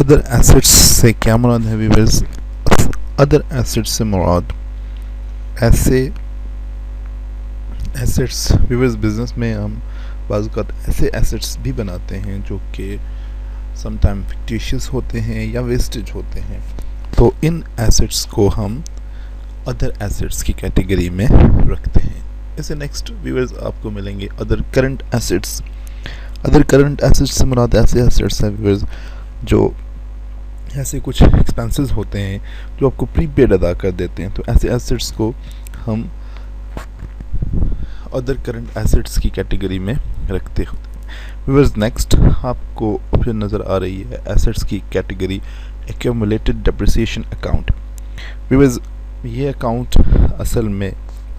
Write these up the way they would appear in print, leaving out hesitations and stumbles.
Other assets से क्या मुराद है व्यूअर्स? अदर एसेट्स से मुराद ऐसे एसेट्स व्यूअर्स, बिजनेस में हम बाज़ औक़ात ऐसे एसेट्स भी बनाते हैं जो कि समटाइम फिक्टिशियस होते हैं या वेस्टेज होते हैं, तो इन एसेट्स को हम अदर एसेट्स की कैटेगरी में रखते हैं। इसे नेक्स्ट व्यूअर्स आपको मिलेंगे other current assets. Other current assets से मुराद ऐसे एसेट्स हैं व्यूअर्स जो ऐसे कुछ एक्सपेंसेस होते हैं जो आपको प्रीपेड अदा कर देते हैं, तो ऐसे एसेट्स को हम अदर करंट एसेट्स की कैटेगरी में रखते हैं। व्यूअर्स नेक्स्ट आपको फिर नज़र आ रही है एसेट्स की category accumulated depreciation account. Viewers ये अकाउंट असल में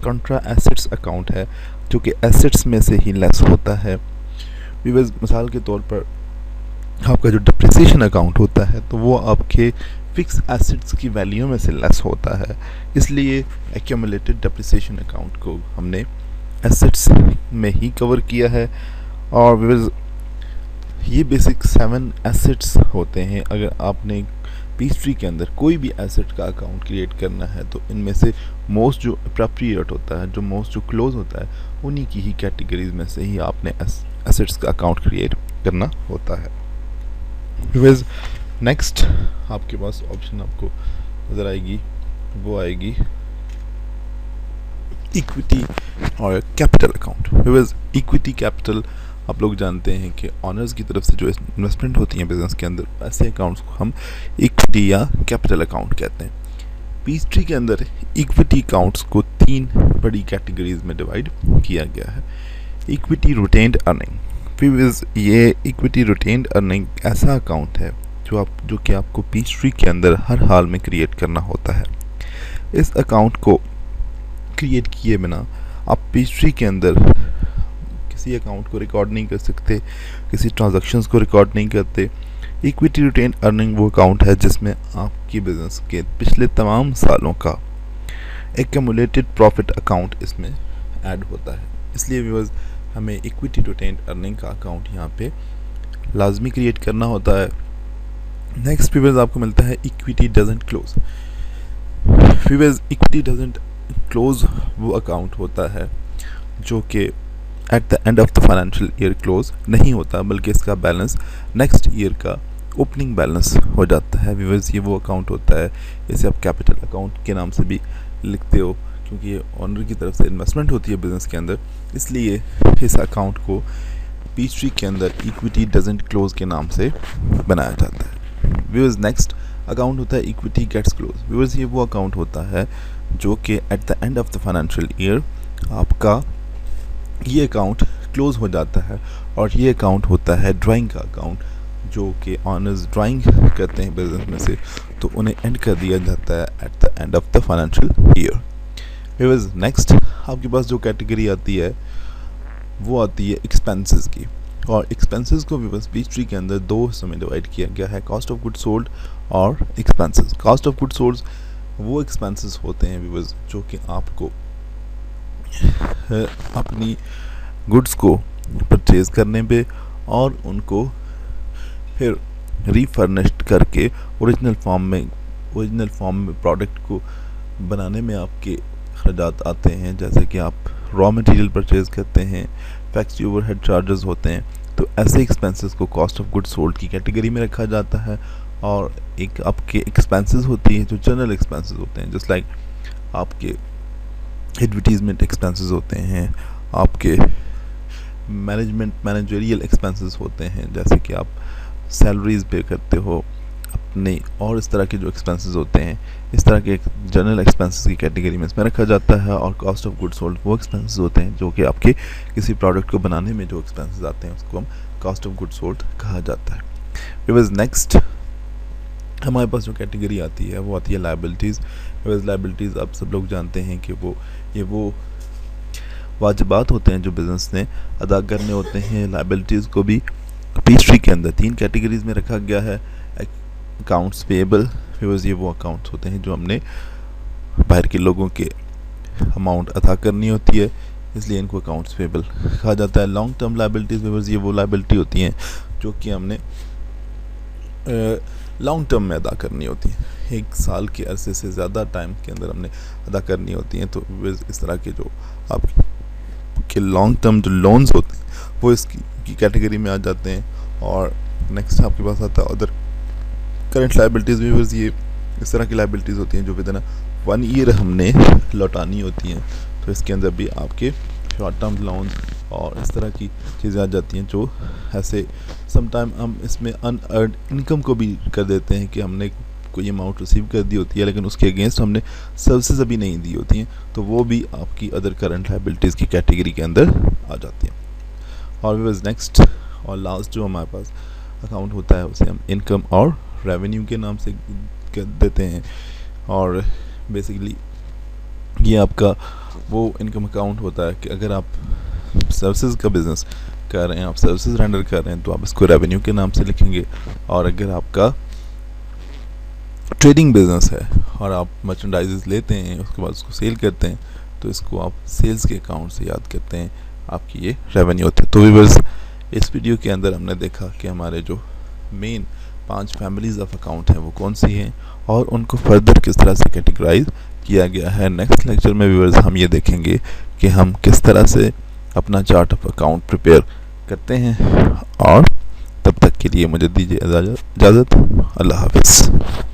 कंट्रा एसेट्स अकाउंट है जो कि एसेट्स में से ही लेस होता है। व्यूअर्स मिसाल के तौर पर आपका जो डेप्रिसिएशन अकाउंट होता है तो वो आपके फिक्स एसेट्स की वैल्यू में से लेस होता है, इसलिए एक्यूमुलेटेड डेप्रिसिएशन अकाउंट को हमने एसेट्स में ही कवर किया है। और व्यूअर्स ये बेसिक 7 एसेट्स होते हैं। अगर आपने पीस ट्री के अंदर कोई भी एसेट का अकाउंट क्रिएट करना है तो इनमें से मोस्ट जो अप्रोप्रिएट होता है, जो मोस्ट जो क्लोज होता है, उन्हीं की ही कैटेगरीज में से ही आपने एसेट्स का अकाउंट क्रिएट करना होता है। व्यूअर्स नेक्स्ट आपके पास ऑप्शन आपको नज़र आएगी, वो आएगी इक्विटी और capital account. Viewers equity capital आप लोग जानते हैं कि ऑनर्स की तरफ से जो इन्वेस्टमेंट होती है बिजनेस के अंदर, ऐसे अकाउंट्स को हम इक्विटी या कैपिटल अकाउंट कहते हैं। पीस ट्री के अंदर इक्विटी अकाउंट्स को 3 बड़ी कैटेगरीज में डिवाइड किया गया है। Equity retained earning. ये इक्विटी रिटेन्ड अर्निंग ऐसा अकाउंट है जो कि आपको पीस ट्री के अंदर हर हाल में क्रिएट करना होता है। इस अकाउंट को क्रिएट किए बिना आप पीस ट्री के अंदर किसी अकाउंट को रिकॉर्ड नहीं कर सकते, किसी ट्रांजैक्शंस को रिकॉर्ड नहीं करते। इक्विटी रिटेन अर्निंग वो अकाउंट है जिसमें आपकी बिजनेस के पिछले तमाम सालों का एक्यूमुलेटेड प्रॉफिट अकाउंट इसमें ऐड होता है, इसलिए व्यूअर्स हमें इक्विटी रिटेन अर्निंग का अकाउंट यहाँ पे लाजमी क्रिएट करना होता है। नेक्स्ट व्यूअर्स आपको मिलता है equity doesn't close. Viewers equity doesn't close वो अकाउंट होता है जो कि at the end of the financial year close नहीं होता, बल्कि इसका बैलेंस नेक्स्ट ईयर का ओपनिंग बैलेंस हो जाता है। व्यूअर्स ये वो अकाउंट होता है, इसे आप कैपिटल अकाउंट के नाम से भी लिखते हो क्योंकि ये ऑनर की तरफ से इन्वेस्टमेंट होती है बिजनेस के अंदर, इसलिए इस अकाउंट को पीस ट्री के अंदर इक्विटी डजंट क्लोज के नाम से बनाया जाता है। व्यूअर्स नेक्स्ट अकाउंट होता है इक्विटी गेट्स क्लोज। व्यूअर्स ये वो अकाउंट होता है जो कि at the end of the financial year आपका ये अकाउंट क्लोज हो जाता है, और ये अकाउंट होता है ड्राइंग का अकाउंट, जो कि ऑनर्स ड्राइंग करते हैं बिजनेस में से, तो उन्हें एंड कर दिया जाता है at the end of the financial year. Viewers next आपके पास जो कैटेगरी आती है वो आती है एक्सपेंसेस की, और एक्सपेंसेस को व्यूअर्स पीस ट्री के अंदर 2 हिस्सों में डिवाइड किया गया है, कॉस्ट ऑफ गुड सोल्ड और expenses. Cost of good sold वो एक्सपेंसेस होते हैं व्यूअर्स जो कि आपको अपनी गुड्स को परचेज करने पे और उनको फिर रीफर्निश्ड करके ओरिजिनल फॉर्म में प्रोडक्ट को बनाने में आपके खर्चात आते हैं, जैसे कि आप रॉ मटेरियल परचेज करते हैं, फैक्ट्री ओवरहेड चार्जेस होते हैं, तो ऐसे एक्सपेंसेस को कॉस्ट ऑफ गुड सोल्ड की कैटेगरी में रखा जाता है। और एक आपके एक्सपेंसेस होती है जो जनरल एक्सपेंसेस होते हैं, जस्ट लाइक आपके एडवर्टीजमेंट एक्सपेंसेस होते हैं, आपके मैनेजरियल एक्सपेंसेस होते हैं, जैसे कि आप सैलरीज पे करते हो अपने, और इस तरह के जो एक्सपेंसेस होते हैं, इस तरह के जनरल एक्सपेंसेस की कैटेगरी में इसमें रखा जाता है। और कॉस्ट ऑफ गुड सोल्ड वो एक्सपेंसेस होते हैं जो कि आपके किसी प्रोडक्ट को बनाने में जो एक्सपेंसेस आते हैं उसको हम कॉस्ट ऑफ गुड सोल्ड कहा जाता है। व्यूअर्स नेक्स्ट हमारे पास जो कैटेगरी आती है वो आती है लायबिलिटीज़। लायबिलिटीज़ आप सब लोग जानते हैं कि वो वाजिबात होते हैं जो बिज़नेस ने अदा करने होते हैं। लायबिलिटीज़ को भी पीस ट्री के अंदर 3 कैटेगरीज में रखा गया है। अकाउंट्स पेएबल, व्यूअर्स ये वो अकाउंट्स होते हैं जो हमने बाहर के लोगों के अमाउंट अदा करनी होती है, इसलिए इनको अकाउंट्स पेएबल कहा जाता है। लॉन्ग टर्म लायबिलिटीज़, व्यूअर्स ये वो लायबिलिटी होती हैं जो कि हमने लॉन्ग टर्म में अदा करनी होती हैं, 1 साल के अरसे से ज़्यादा टाइम के अंदर हमने अदा करनी होती हैं। तो इस तरह के जो आपके लॉन्ग टर्म जो लोन्स होते हैं वो इसकी कैटेगरी में आ जाते हैं। और नेक्स्ट आपके पास आता है अदर करंट लाइबिलिटीज़। व्यूअर्स, ये इस तरह की लाइबिलिटीज़ होती हैं जो विदिन 1 ईयर हमने लौटानी होती हैं। तो इसके अंदर भी आपके शॉर्ट टर्म लोन और इस तरह की चीज़ें आ जाती हैं जो ऐसे समटाइम हम इसमें अनअर्न्ड इनकम को भी कर देते हैं कि हमने कोई अमाउंट रिसीव कर दी होती है लेकिन उसके अगेंस्ट हमने सर्विसेज अभी नहीं दी होती हैं, तो वो भी आपकी अदर करंट लाइबिलिटीज़ की कैटेगरी के अंदर आ जाती हैं। और नेक्स्ट और लास्ट जो हमारे पास अकाउंट होता है उसे हम इनकम और रेवेन्यू के नाम से देते हैं। और बेसिकली ये आपका वो इनकम अकाउंट होता है कि अगर आप सर्विसेज का बिज़नेस कर रहे हैं, आप सर्विसेज रेंडर कर रहे हैं, तो आप इसको रेवेन्यू के नाम से लिखेंगे। और अगर आपका ट्रेडिंग बिजनेस है और आप मर्चेंडाइजेस लेते हैं उसके बाद उसको सेल करते हैं, तो इसको आप सेल्स के अकाउंट से याद करते हैं, आपकी ये रेवेन्यू होता है। तो व्यूअर्स, इस वीडियो के अंदर हमने देखा कि हमारे जो मेन 5 फैमिलीज ऑफ अकाउंट हैं वो कौन सी हैं और उनको फर्दर किस तरह से कैटेगराइज किया गया है। नेक्स्ट लेक्चर में व्यूअर्स हम ये देखेंगे कि हम किस तरह से अपना चार्ट ऑफ अकाउंट प्रिपेयर करते हैं। और तब तक के लिए मुझे दीजिए इजाज़त। अल्लाह हाफ़िज़।